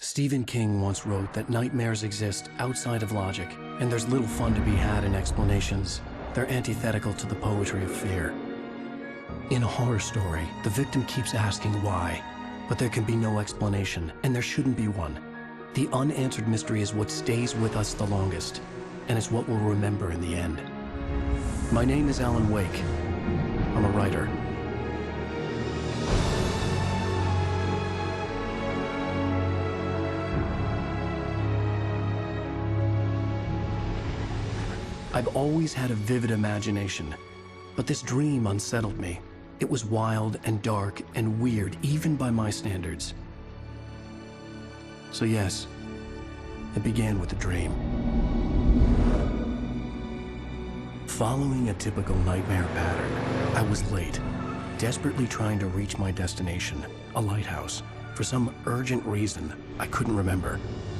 Stephen King once wrote that nightmares exist outside of logic, and there's little fun to be had in explanations. They're antithetical to the poetry of fear. In a horror story, the victim keeps asking why, but there can be no explanation, and there shouldn't be one. The unanswered mystery is what stays with us the longest, and it's what we'll remember in the end. My name is Alan Wake. I'm a writer. I've always had a vivid imagination, but this dream unsettled me. It was wild and dark and weird, even by my standards. So yes, it began with a dream. Following a typical nightmare pattern, I was late, desperately trying to reach my destination, a lighthouse. For some urgent reason, I couldn't remember.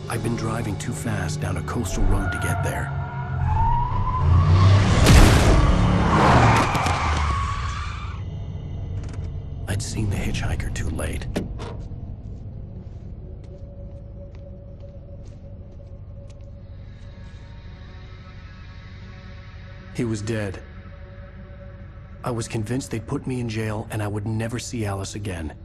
I'd been driving too fast down a coastal road to get there. I'd seen the hitchhiker too late. He was dead. I was convinced they'd put me in jail and I would never see Alice again.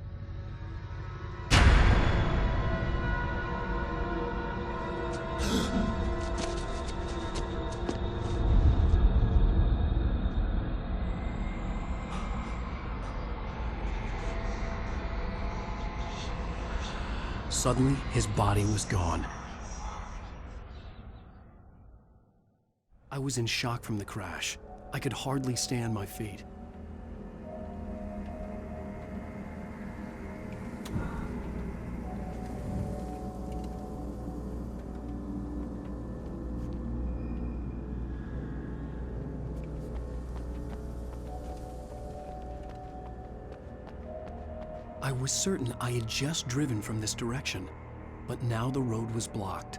Suddenly, his body was gone. I was in shock from the crash. I could hardly stay on my feet. I was certain I had just driven from this direction, but now the road was blocked.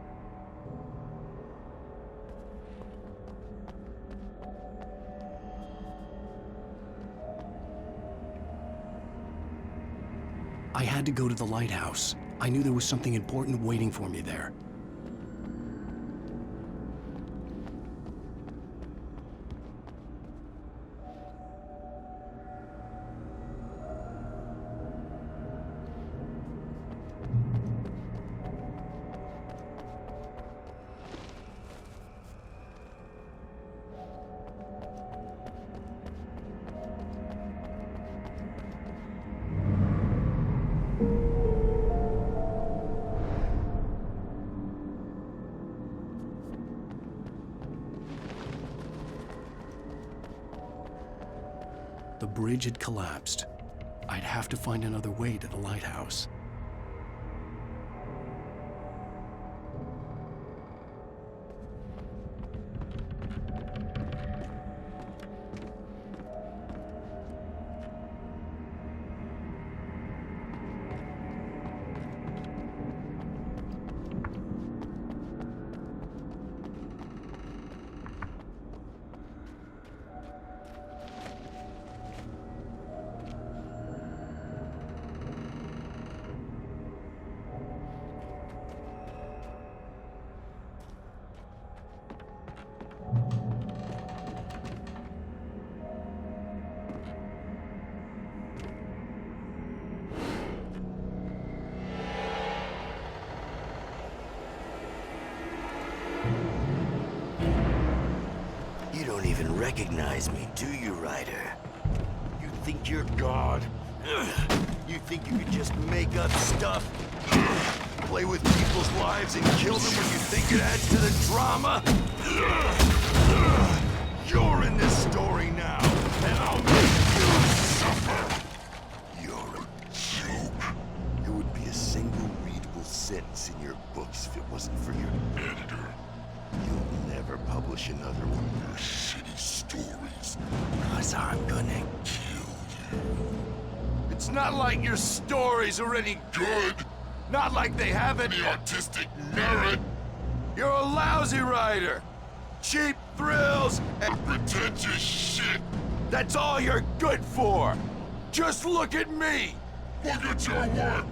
I had to go to the lighthouse. I knew there was something important waiting for me there. The bridge had collapsed. I'd have to find another way to the lighthouse. You don't even recognize me, do you, Ryder? You think you're God? You think you could just make up stuff? Play with people's lives and kill them when you think it adds to the drama? You're in this story now, and I'll make you suffer! You're a joke. It would be a single readable sentence in your books if it wasn't for your editor. You'll never publish another one of your shitty stories, 'cause I'm gonna kill you. It's not like your stories are any good. Not like they have any artistic merit. You're a lousy writer. Cheap thrills and pretentious shit. That's all you're good for! Just look at me! Look at your work!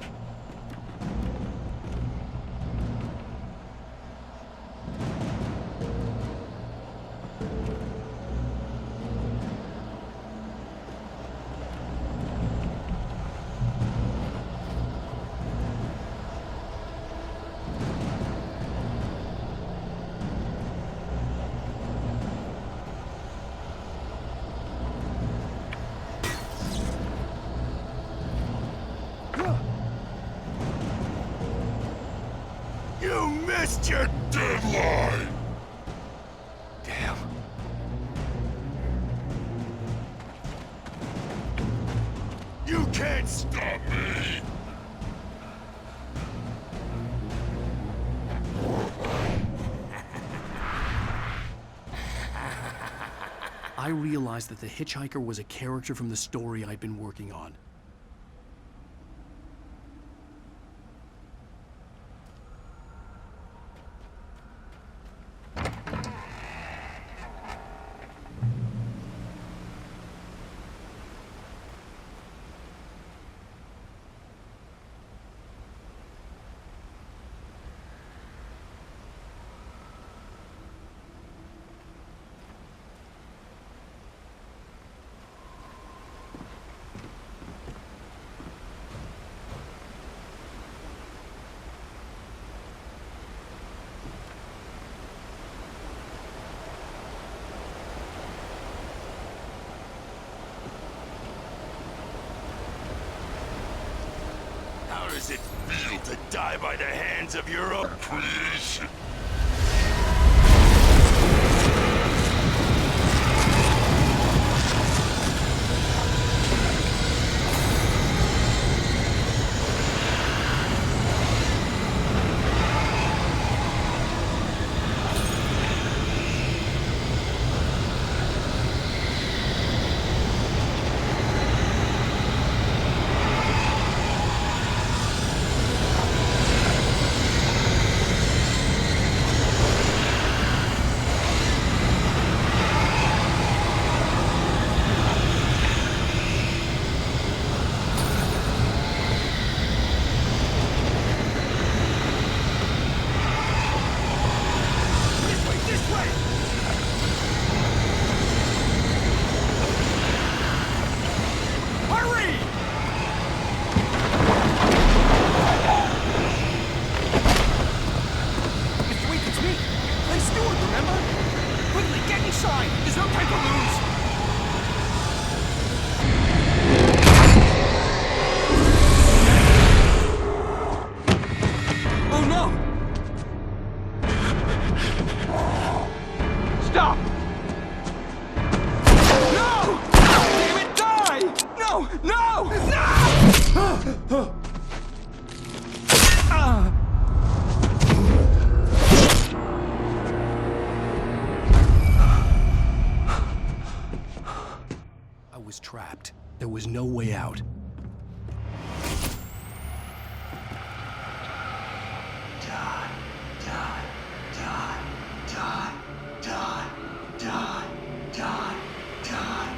You missed your deadline! Damn. You can't stop me! I realized that the hitchhiker was a character from the story I'd been working on. How does it feel to die by the hands of your own creation? Stop! No! Damn it, die! No! No! No! I was trapped. There was no way out. Die, die, die, die, die, die, die, die.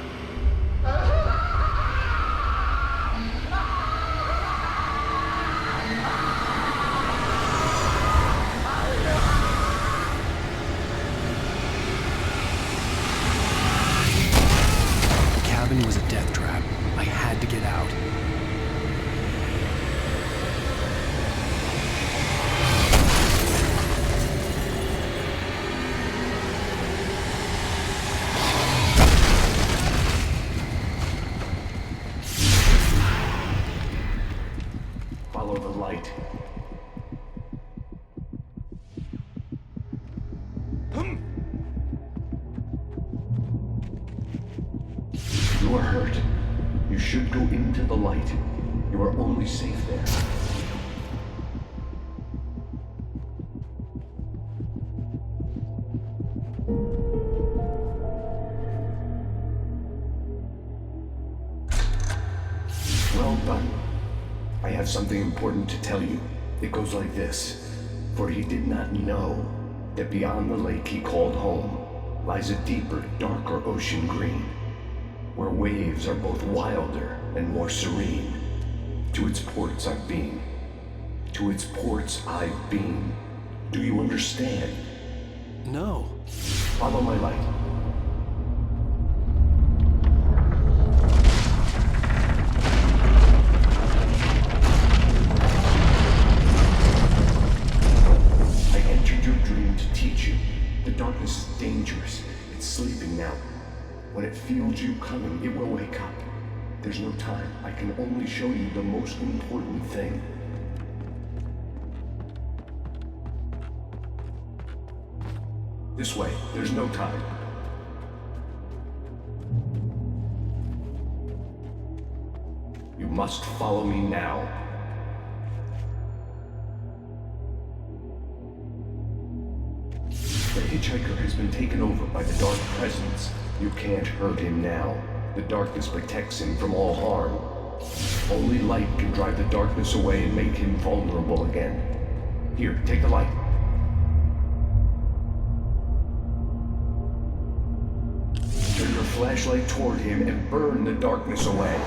The cabin was a death trap. I had to get out. Follow the light. You are hurt. You should go into the light. You are only safe there. Well done. I have something important to tell you. It goes like this. For he did not know that beyond the lake he called home lies a deeper, darker ocean green. where waves are both wilder and more serene. To its ports I've been. To its ports I've been. Do you understand? No. Follow my light. I entered your dream to teach you. The darkness is dangerous. It's sleeping now. When it feels you coming, it will wake up. There's no time. I can only show you the most important thing. This way. There's no time. You must follow me now. The hitchhiker has been taken over by the Dark Presence. You can't hurt him now. The darkness protects him from all harm. Only light can drive the darkness away and make him vulnerable again. Here, take the light. Turn your flashlight toward him and burn the darkness away.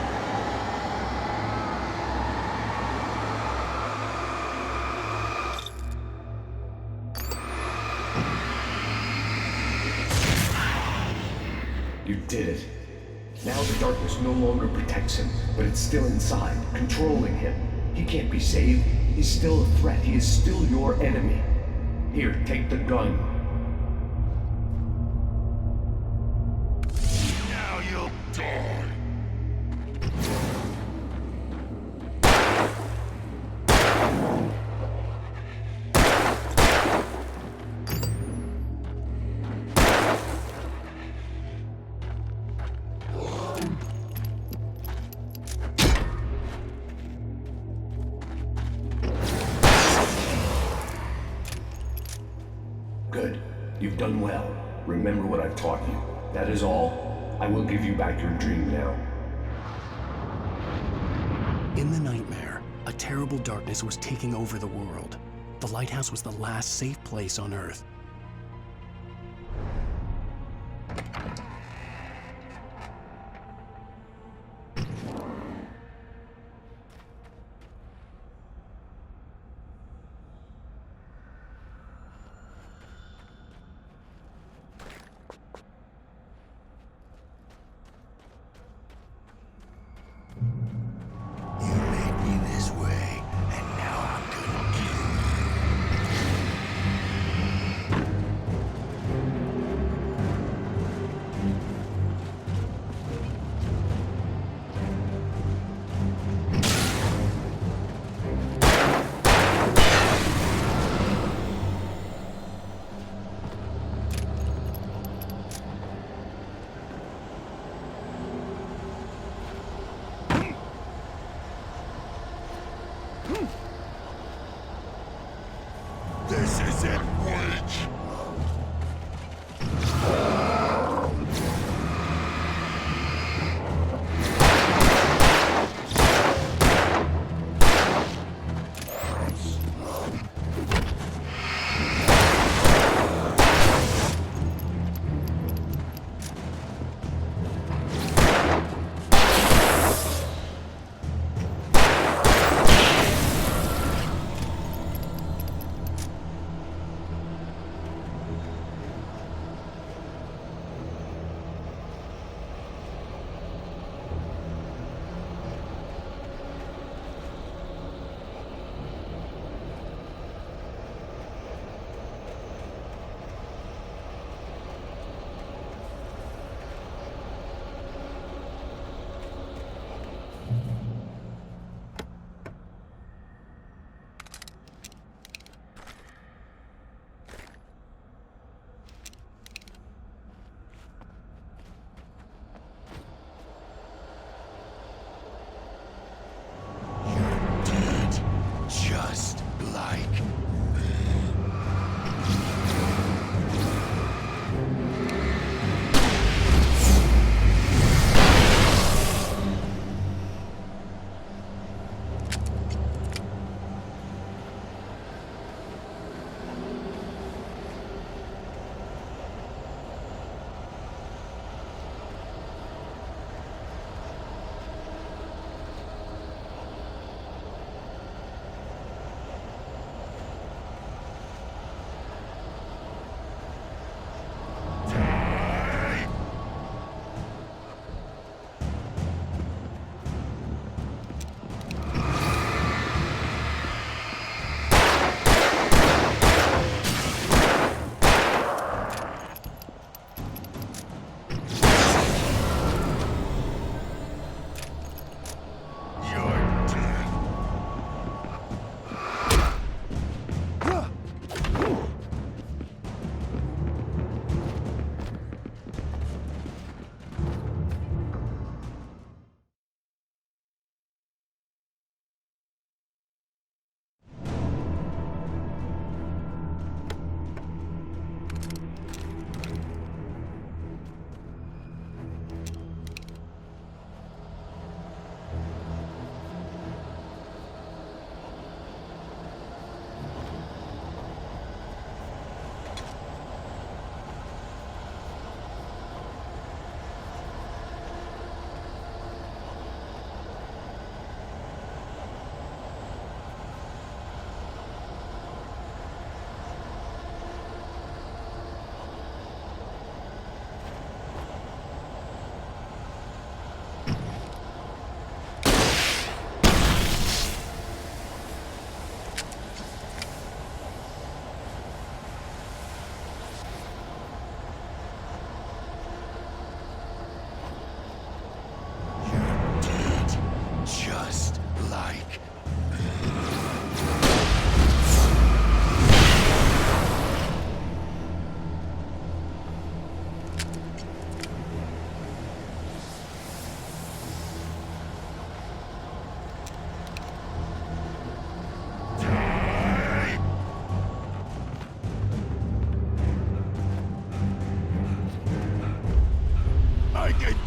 You did it. Now the darkness no longer protects him, but it's still inside, controlling him. He can't be saved. He's still a threat. He is still your enemy. Here, take the gun. Now you'll die. Good. You've done well. Remember what I've taught you. That is all. I will give you back your dream now. In the nightmare, a terrible darkness was taking over the world. The lighthouse was the last safe place on Earth. You made me this way, and now I'm gonna kill you. This is it, witch!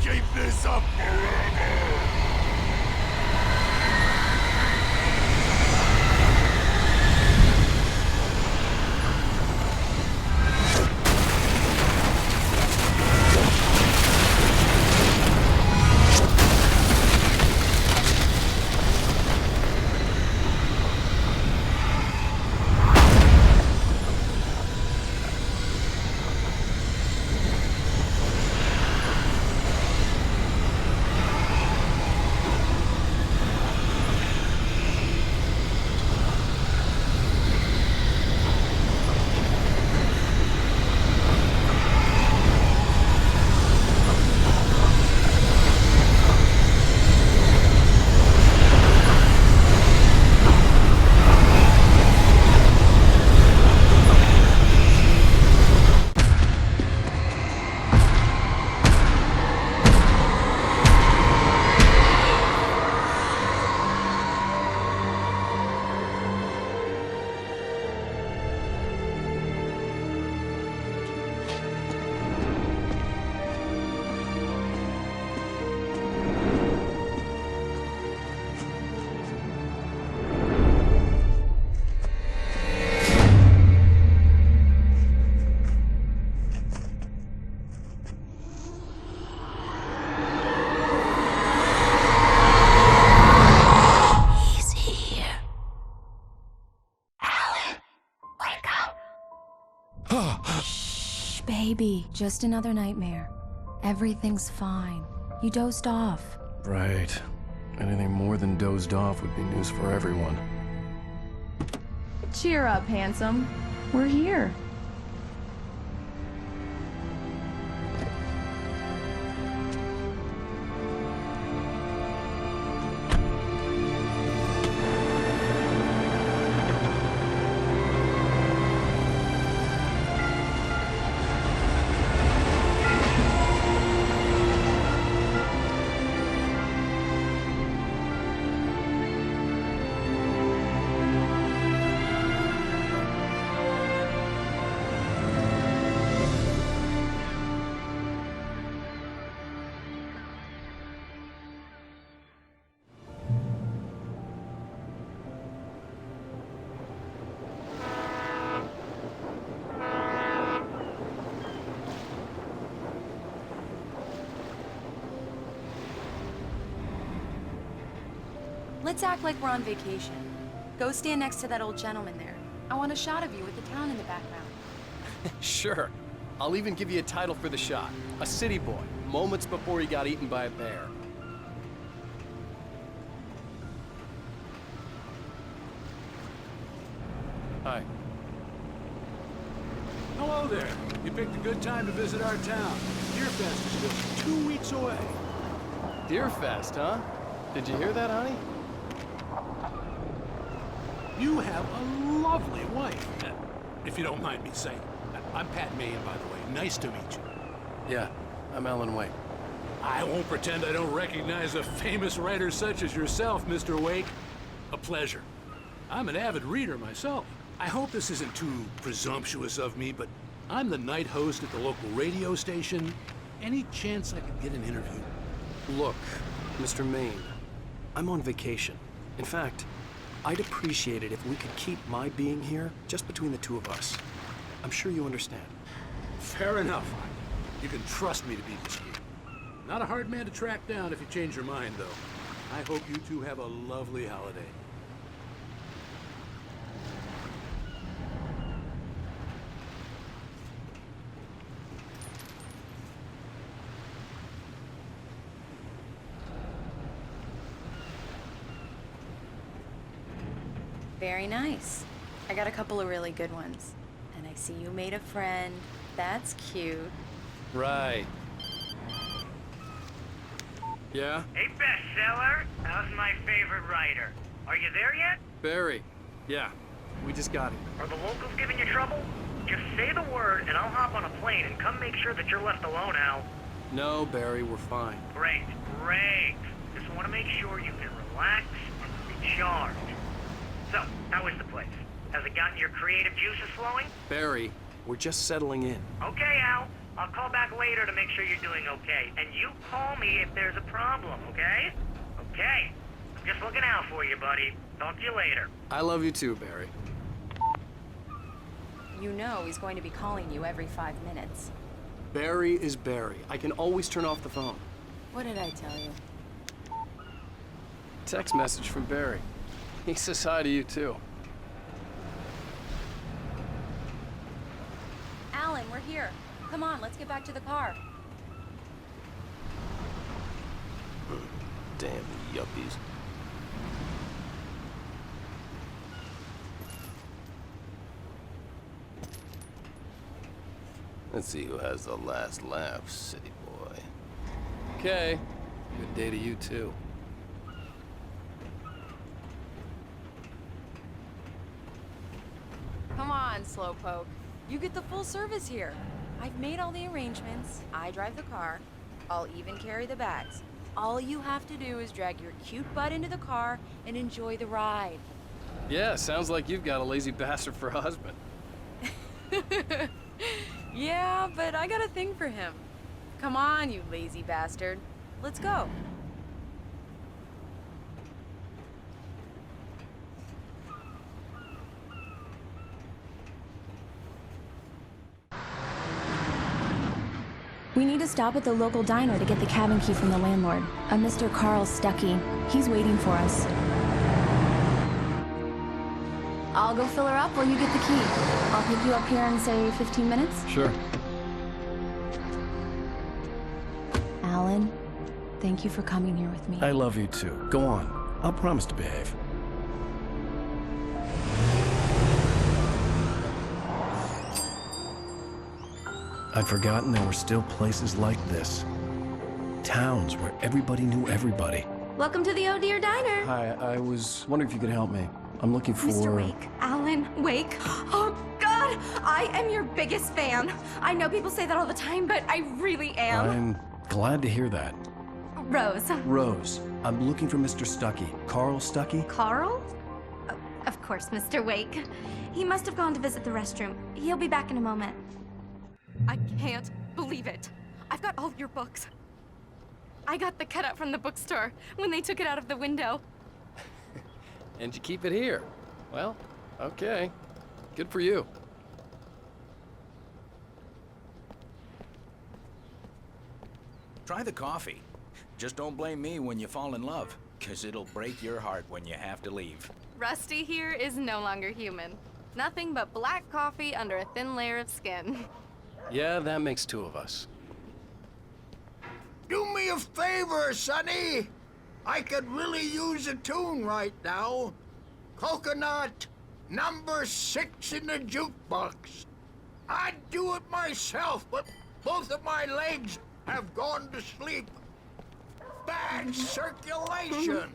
keep this up forever! Baby, just another nightmare. Everything's fine. You dozed off. Right. Anything more than dozed off would be news for everyone. Cheer up, handsome. We're here. Let's act like we're on vacation. Go stand next to that old gentleman there. I want a shot of you with the town in the background. Sure. I'll even give you a title for the shot. A city boy, moments before he got eaten by a bear. Hi. Hello there. You picked a good time to visit our town. Deerfest is just 2 weeks away. Deerfest, huh? Did you hear that, honey? You have a lovely wife, if you don't mind me saying. I'm Pat Mahan, by the way. Nice to meet you. Yeah, I'm Alan Wake. I won't pretend I don't recognize a famous writer such as yourself, Mr. Wake. A pleasure. I'm an avid reader myself. I hope this isn't too presumptuous of me, but I'm the night host at the local radio station. Any chance I could get an interview? Look, Mr. Maine, I'm on vacation. In fact, I'd appreciate it if we could keep my being here just between the two of us. I'm sure you understand. Fair enough. You can trust me to be discreet. Not a hard man to track down if you change your mind, though. I hope you two have a lovely holiday. Very nice. I got a couple of really good ones. And I see you made a friend. That's cute. Right. Yeah? Hey, bestseller. How's my favorite writer? Are you there yet? Barry. Yeah, we just got him. Are the locals giving you trouble? Just say the word and I'll hop on a plane and come make sure that you're left alone, Al. No, Barry, we're fine. Great, great. Just want to make sure you can relax and recharge. So, how is the place? Has it gotten your creative juices flowing? Barry, we're just settling in. Okay, Al. I'll call back later to make sure you're doing okay. And you call me if there's a problem, okay? Okay. I'm just looking out for you, buddy. Talk to you later. I love you too, Barry. You know he's going to be calling you every 5 minutes. Barry is Barry. I can always turn off the phone. What did I tell you? Text message from Barry. He says hi to you too. Alan, we're here. Come on, let's get back to the car. Damn yuppies. Let's see who has the last laugh, city boy. Okay. Good day to you too. Come on, Slowpoke. You get the full service here. I've made all the arrangements. I drive the car. I'll even carry the bags. All you have to do is drag your cute butt into the car and enjoy the ride. Yeah, sounds like you've got a lazy bastard for a husband. Yeah, but I got a thing for him. Come on, you lazy bastard. Let's go. We need to stop at the local diner to get the cabin key from the landlord, a Mr. Carl Stuckey. He's waiting for us. I'll go fill her up while you get the key. I'll pick you up here in, say, 15 minutes? Sure. Alan, thank you for coming here with me. I love you too. Go on. I'll promise to behave. I'd forgotten there were still places like this. Towns where everybody knew everybody. Welcome to the Oh Dear Diner. Hi, I was wondering if you could help me. I'm looking for... Mr. Wake. Alan Wake. Oh, God! I am your biggest fan. I know people say that all the time, but I really am. I'm glad to hear that. Rose. Rose, I'm looking for Mr. Stuckey. Carl Stuckey? Carl? Oh, of course, Mr. Wake. He must have gone to visit the restroom. He'll be back in a moment. I can't believe it. I've got all your books. I got the cutout from the bookstore when they took it out of the window. And you keep it here. Well, okay. Good for you. Try the coffee. Just don't blame me when you fall in love, 'cause it'll break your heart when you have to leave. Rusty here is no longer human. Nothing but black coffee under a thin layer of skin. Yeah, that makes two of us. Do me a favor, Sonny. I could really use a tune right now. Coconut, number 6 in the jukebox. I'd do it myself, but both of my legs have gone to sleep. Bad circulation.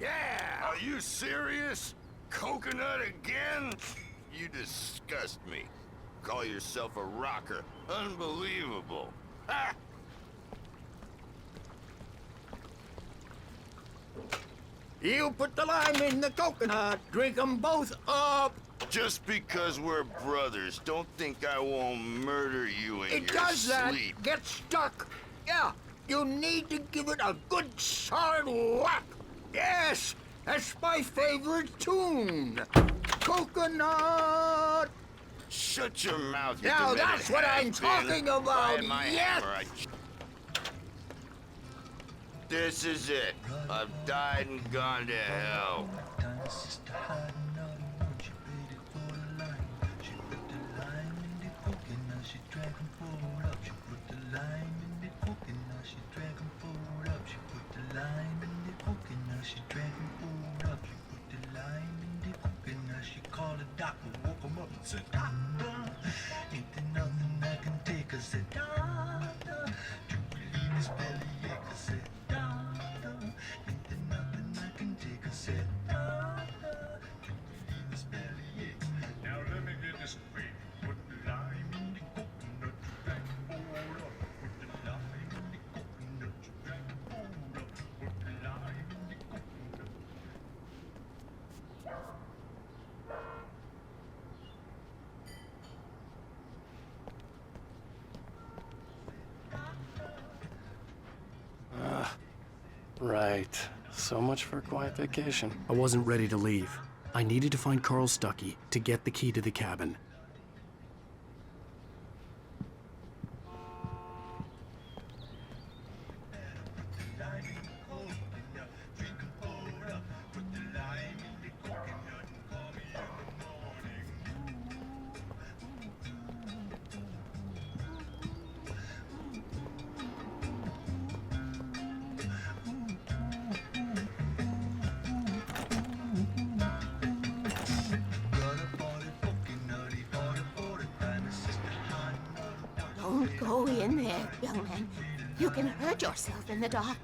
Yeah. Are you serious? Coconut again? You disgust me. Call yourself a rocker. Unbelievable. Ha! You put the lime in the coconut. Drink them both up. Just because we're brothers, don't think I won't murder you in It your does that. sleep. Get stuck. Yeah, you need to give it a good solid whack. Yes, that's my favorite tune. Coconut. Shut your mouth, you Now demented that's what I'm has-been. talking about. By my Yes. hammer, This is it. I've died and gone to hell. Right. So much for a quiet vacation. I wasn't ready to leave. I needed to find Carl Stuckey to get the key to the cabin. Don't go in there, young man. You can hurt yourself in the dark.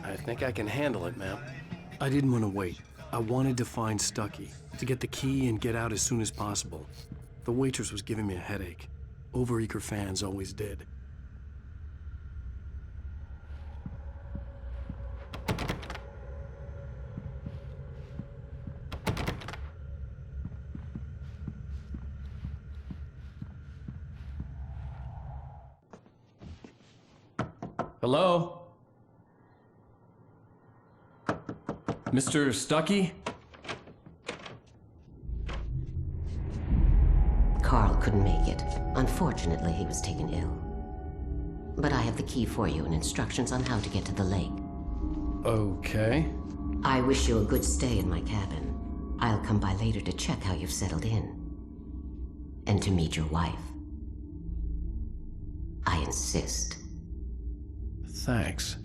I think I can handle it, ma'am. I didn't want to wait. I wanted to find Stuckey, to get the key and get out as soon as possible. The waitress was giving me a headache. Overeager fans always did. Hello? Mr. Stuckey? Carl couldn't make it. Unfortunately, he was taken ill. But I have the key for you and instructions on how to get to the lake. Okay. I wish you a good stay in my cabin. I'll come by later to check how you've settled in. And to meet your wife. I insist. Thanks.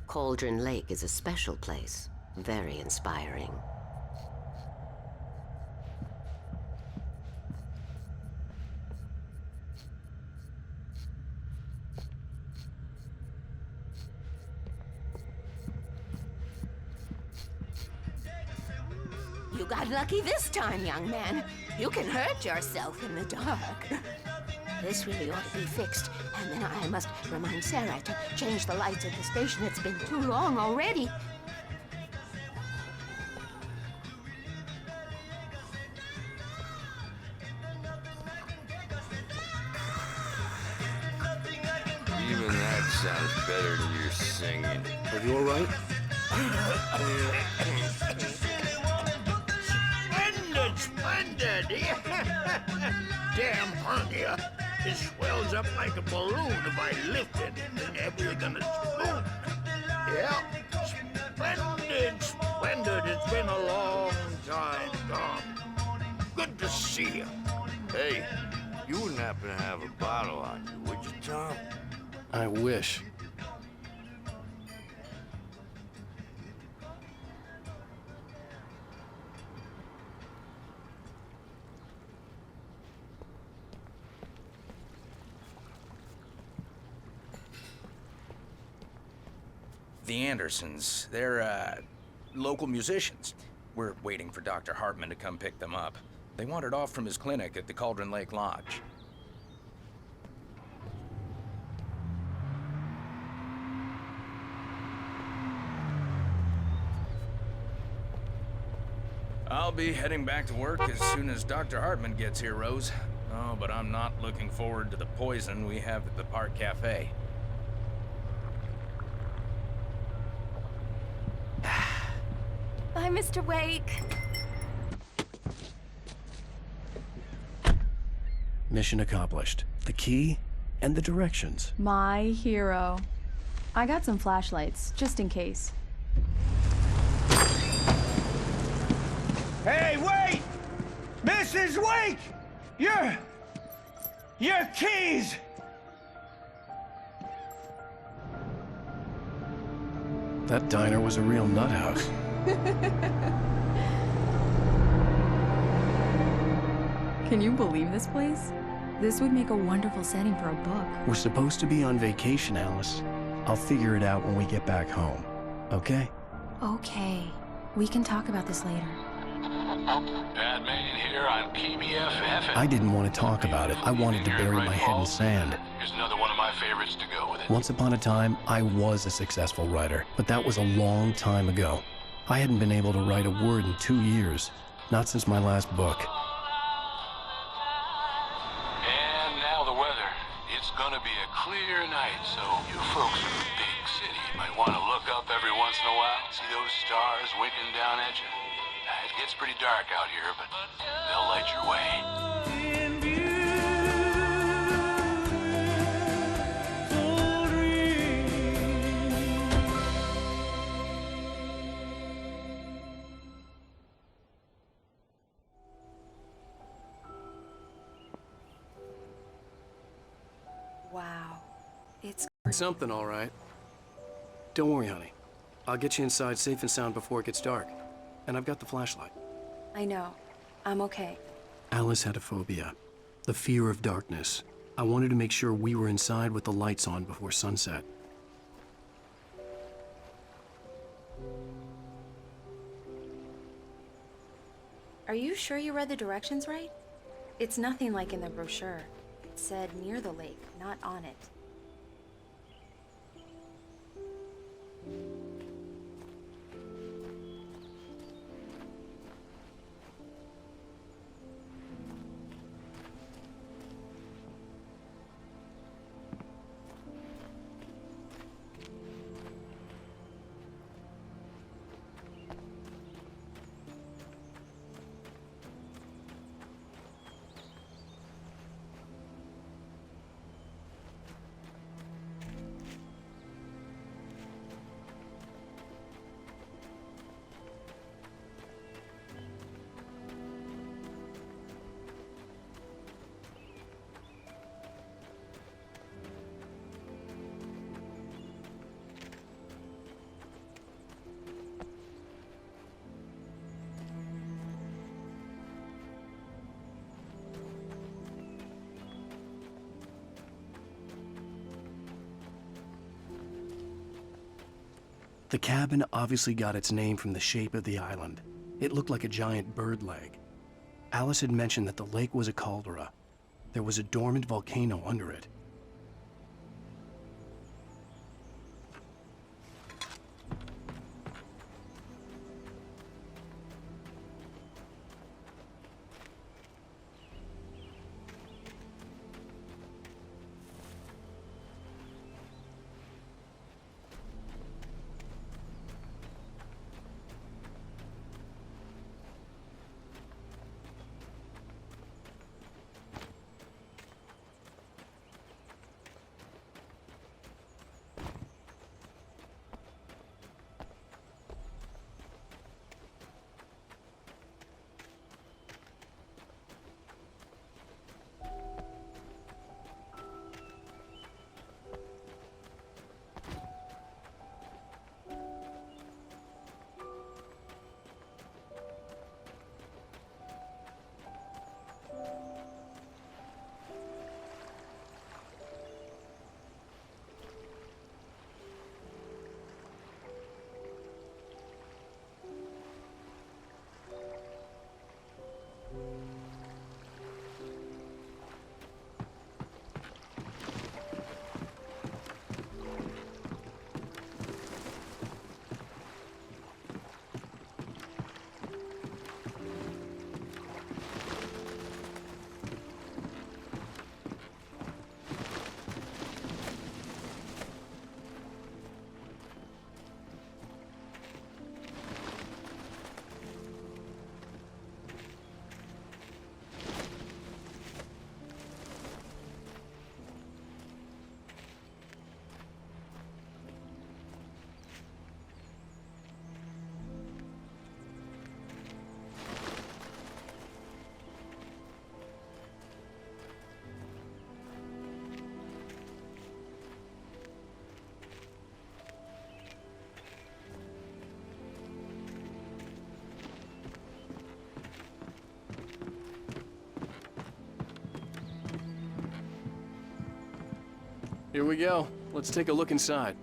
Cauldron Lake is a special place. Very inspiring. You got lucky this time, young man. You can hurt yourself in the dark. This really ought to be fixed, and then I must remind Sarah to change the lights at the station. It's been too long already. Even that sounds better than your singing. Are you all right? Splendid! Damn hernia. It swells up like a balloon if I lift it. Never gonna spoon. Yep. Splendid. It's been a long time gone. Good to see you. Hey, you wouldn't happen to have a bottle on you, would you, Tom? I wish. The Andersons, they're, local musicians. We're waiting for Dr. Hartman to come pick them up. They wandered off from his clinic at the Cauldron Lake Lodge. I'll be heading back to work as soon as Dr. Hartman gets here, Rose. Oh, but I'm not looking forward to the poison we have at the Park Cafe. Bye, Mr. Wake. Mission accomplished. The key and the directions. My hero. I got some flashlights, just in case. Hey, wait! Mrs. Wake! Your keys! That diner was a real nut house. Can you believe this place? This would make a wonderful setting for a book. We're supposed to be on vacation, Alice. I'll figure it out when we get back home. Okay? Okay. We can talk about this later. Batman here on PBFF. I didn't want to talk about it. I wanted to bury my head in sand. Here's another one of my favorites to go with it. Once upon a time, I was a successful writer, but that was a long time ago. I hadn't been able to write a word in 2 years, not since my last book. clear night, so you folks in the big city might want to look up every once in a while, see those stars winking down at you. It gets pretty dark out here, but they'll light your way. Wow. It's Something, all right. Don't worry, honey. I'll get you inside safe and sound before it gets dark. And I've got the flashlight. I know. I'm okay. Alice had a phobia. The fear of darkness. I wanted to make sure we were inside with the lights on before sunset. Are you sure you read the directions right? It's nothing like in the brochure. It said near the lake, not on it. The cabin obviously got its name from the shape of the island. It looked like a giant bird leg. Alice had mentioned that the lake was a caldera. There was a dormant volcano under it. Here we go. Let's take a look inside.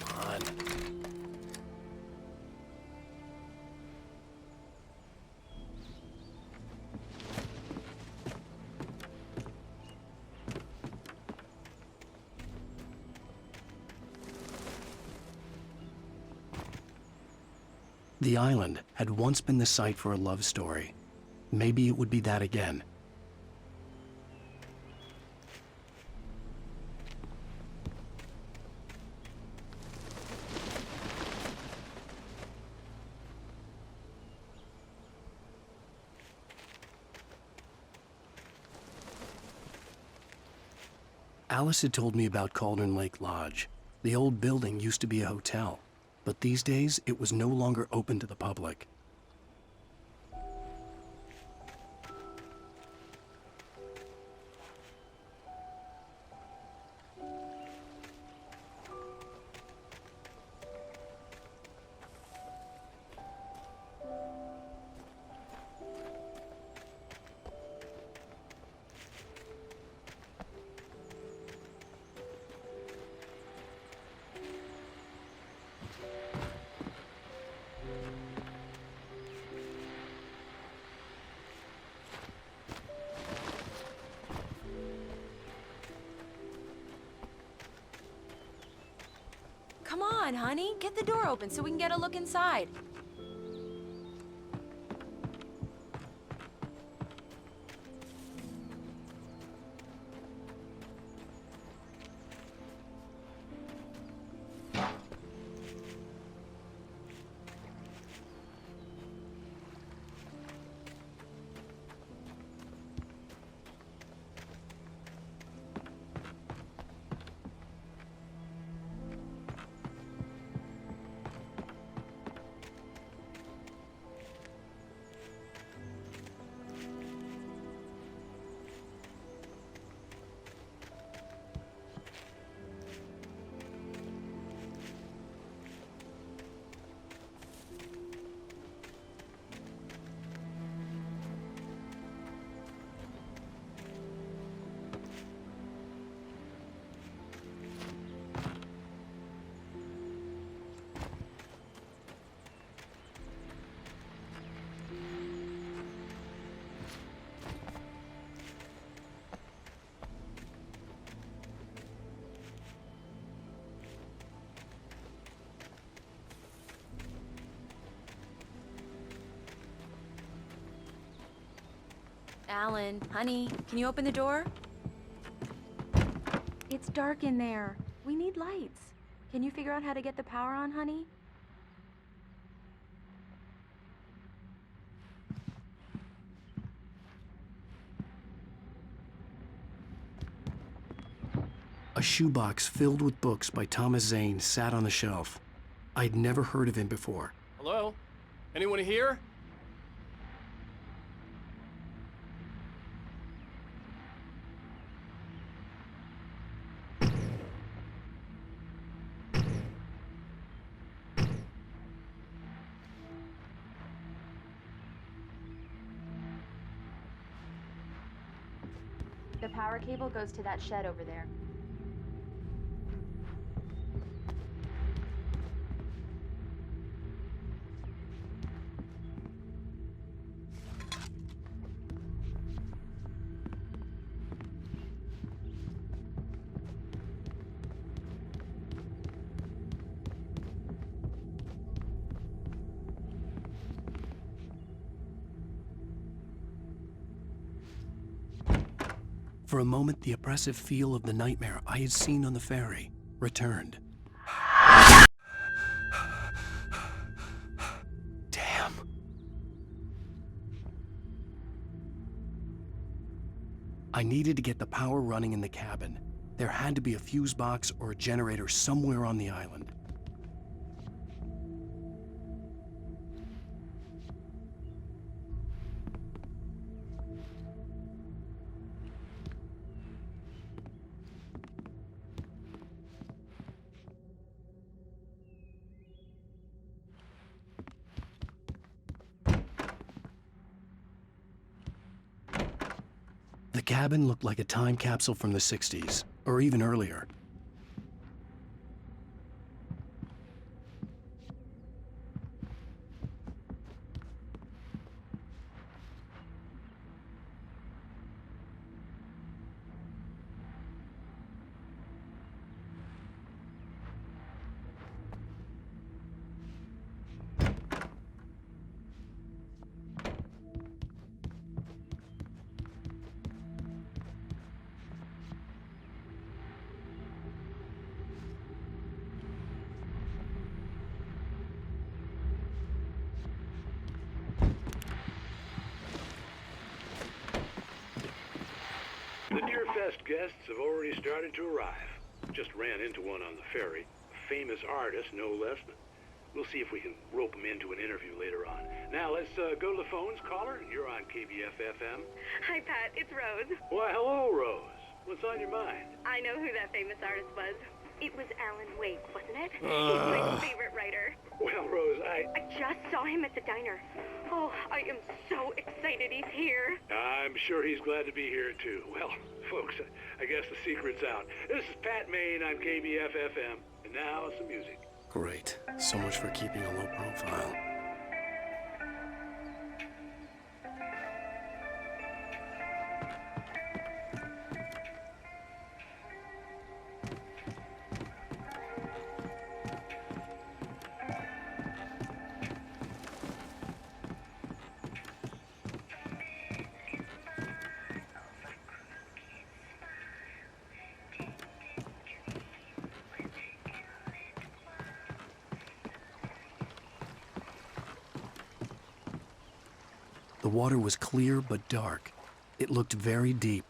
Come on. The island had once been the site for a love story. Maybe it would be that again. Alice had told me about Cauldron Lake Lodge. The old building used to be a hotel, but these days it was no longer open to the public. Come on, honey. Get the door open so we can get a look inside. Alan, honey, can you open the door? It's dark in there. We need lights. Can you figure out how to get the power on, honey? A shoebox filled with books by Thomas Zane sat on the shelf. I'd never heard of him before. Hello? Anyone here? The power cable goes to that shed over there. For a moment, the oppressive feel of the nightmare I had seen on the ferry returned. Damn. I needed to get the power running in the cabin. There had to be a fuse box or a generator somewhere on the island. The cabin looked like a time capsule from the 60s, or even earlier. best guests have already started to arrive. Just ran into one on the ferry. A famous artist, no less. We'll see if we can rope him into an interview later on. Now, let's go to the phones. Caller, you're on KBF-FM. Hi, Pat. It's Rose. Why, hello, Rose. What's on your mind? I know who that famous artist was. It was Alan Wake, wasn't it? He's my favorite writer. Well, Rose, I just saw him at the diner. Oh, I am so excited he's here. I'm sure he's glad to be here, too. Well, folks, I guess the secret's out. This is Pat Maine on KBF-FM. And now, some music. Great. So much for keeping a low profile. The water was clear but dark. It looked very deep.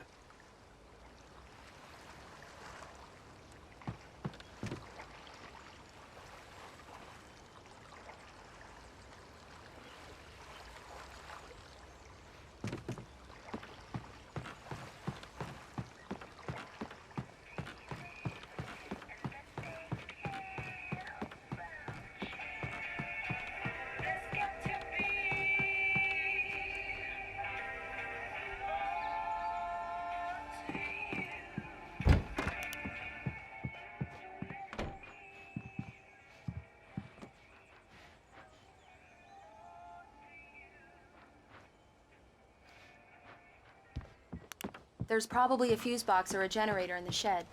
There's probably a fuse box or a generator in the shed.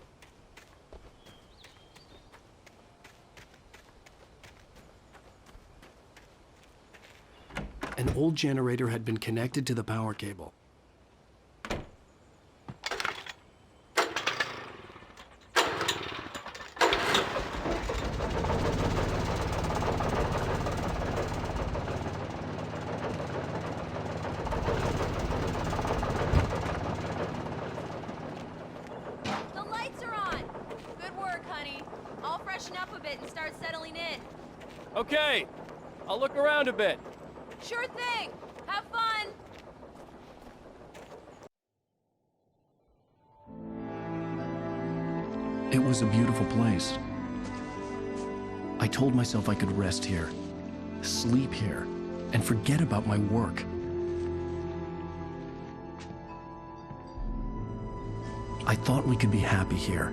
An old generator had been connected to the power cable. Okay, I'll look around a bit. Sure thing. Have fun. It was a beautiful place. I told myself I could rest here, sleep here, and forget about my work. I thought we could be happy here.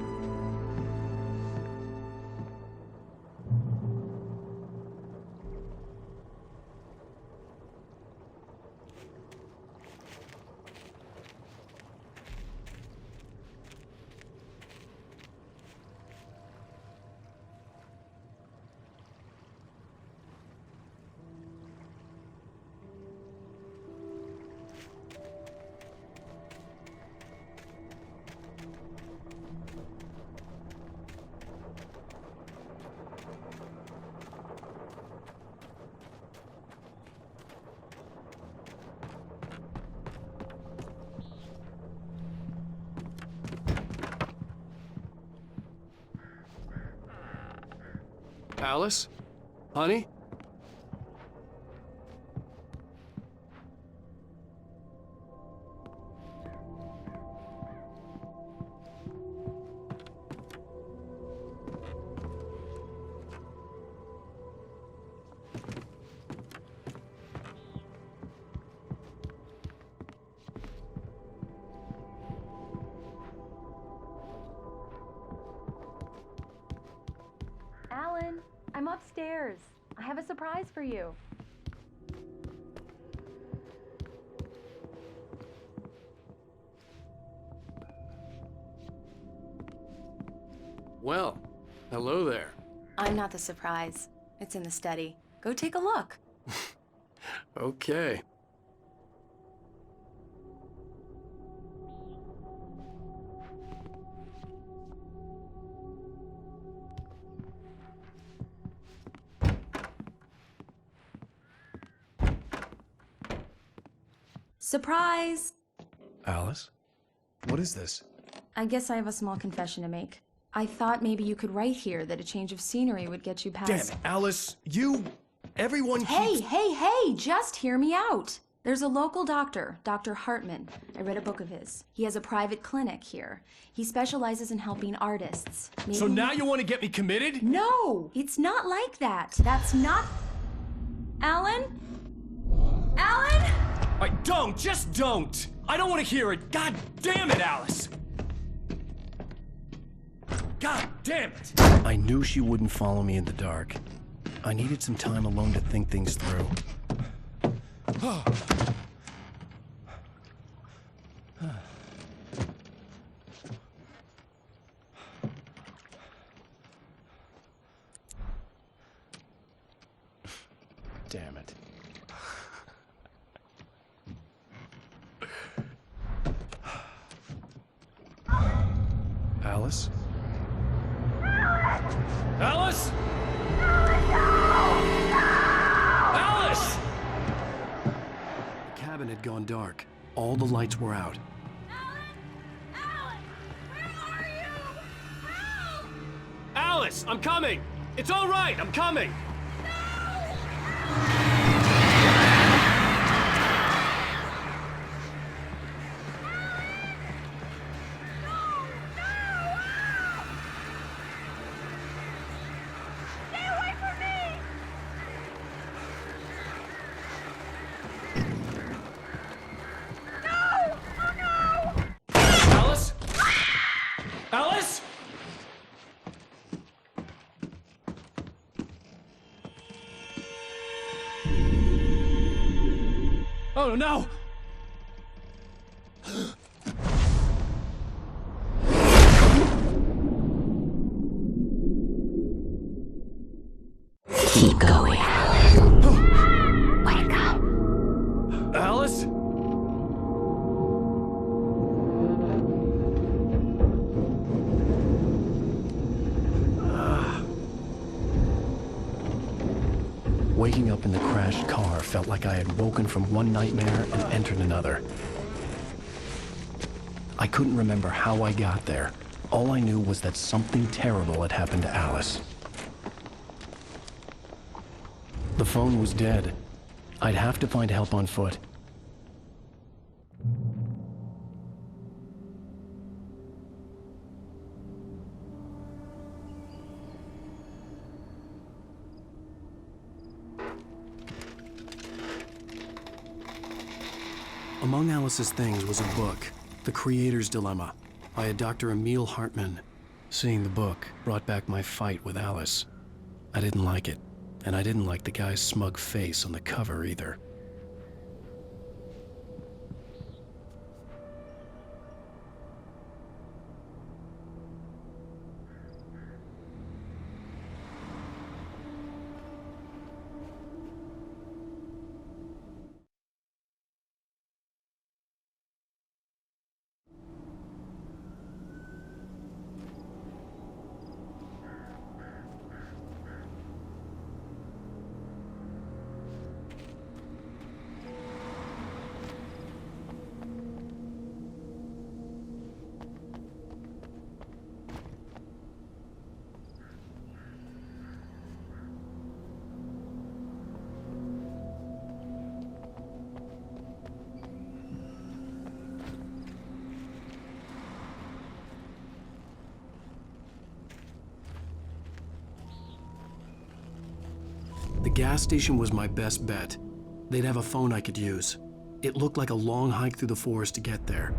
Alice? Honey? Alan, I'm upstairs. I have a surprise for you. Well, hello there. I'm not the surprise. It's in the study. Go take a look. Okay. Surprise! Alice? What is this? I guess I have a small confession to make. I thought maybe you could write here that a change of scenery would get you past... Damn it, Alice, everyone keeps... Hey, just hear me out. There's a local doctor, Dr. Hartman. I read a book of his. He has a private clinic here. He specializes in helping artists. Maybe... So now you want to get me committed? No, it's not like that. That's not... Alan? Just don't! I don't want to hear it. God damn it, Alice! God damn it! I knew she wouldn't follow me in the dark. I needed some time alone to think things through. Damn it. Alice? Alice? Alice! The cabin had gone dark. All the lights were out. Alice, I'm coming! It's all right, I'm coming! Alice? Oh no! Keep going. Wake up. Alice? Waking up in the crashed car felt like I had woken from one nightmare and entered another. I couldn't remember how I got there. All I knew was that something terrible had happened to Alice. The phone was dead. I'd have to find help on foot. Among Alice's things was a book, The Creator's Dilemma, by a Dr. Emil Hartman. Seeing the book brought back my fight with Alice. I didn't like it, and I didn't like the guy's smug face on the cover either. The gas station was my best bet. They'd have a phone I could use. It looked like a long hike through the forest to get there.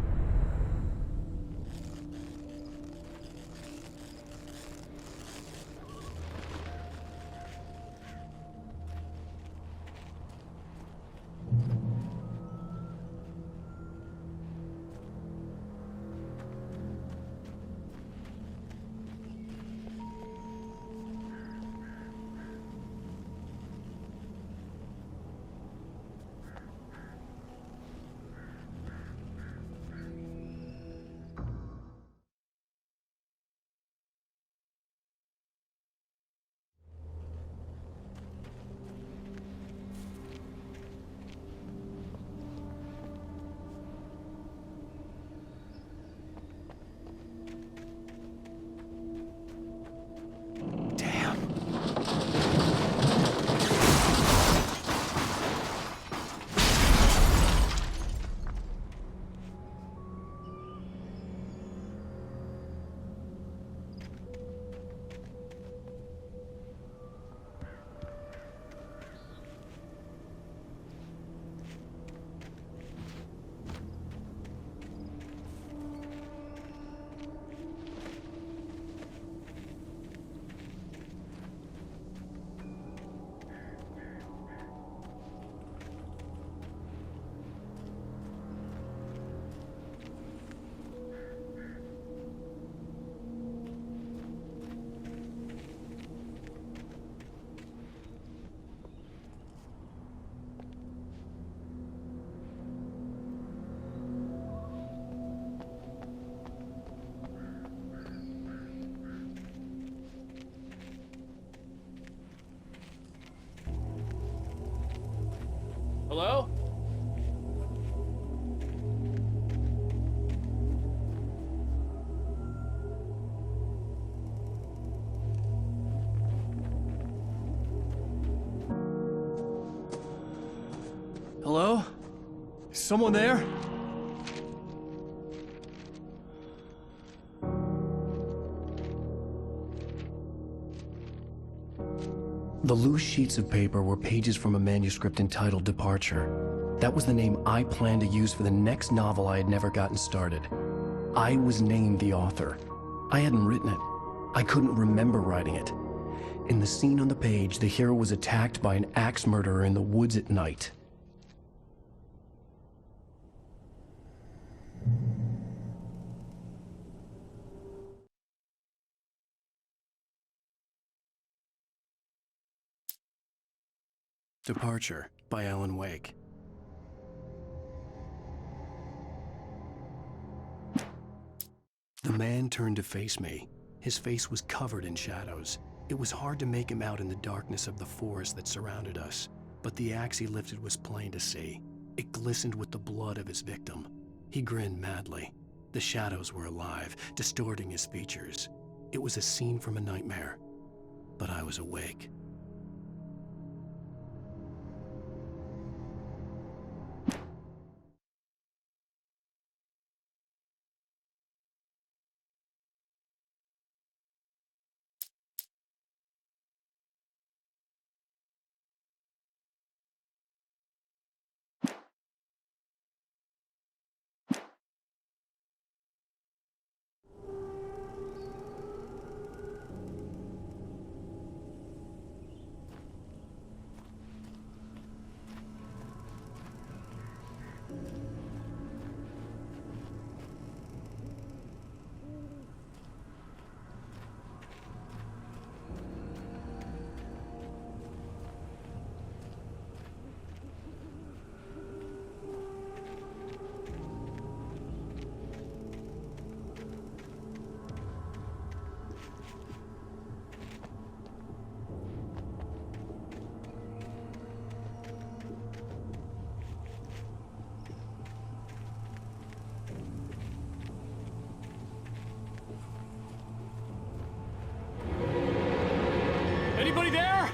Hello? Hello? Is someone there? The loose sheets of paper were pages from a manuscript entitled Departure. That was the name I planned to use for the next novel I had never gotten started. I was named the author. I hadn't written it. I couldn't remember writing it. In the scene on the page, the hero was attacked by an axe murderer in the woods at night. Departure by Alan Wake. The man turned to face me. His face was covered in shadows. It was hard to make him out in the darkness of the forest that surrounded us, but the axe he lifted was plain to see. It glistened with the blood of his victim. He grinned madly. The shadows were alive, distorting his features. It was a scene from a nightmare, but I was awake. Anybody there?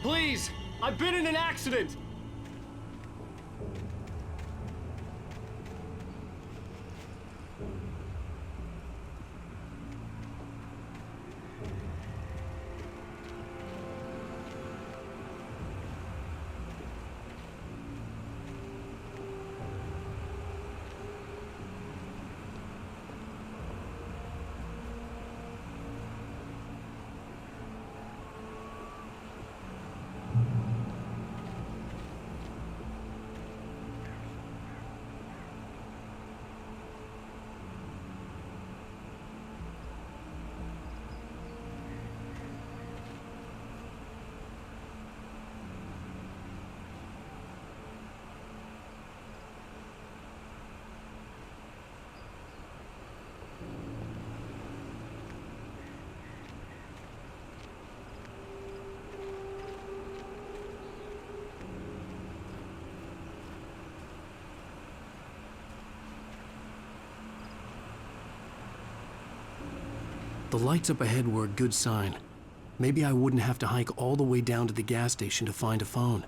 Please, I've been in an accident. The lights up ahead were a good sign. Maybe I wouldn't have to hike all the way down to the gas station to find a phone.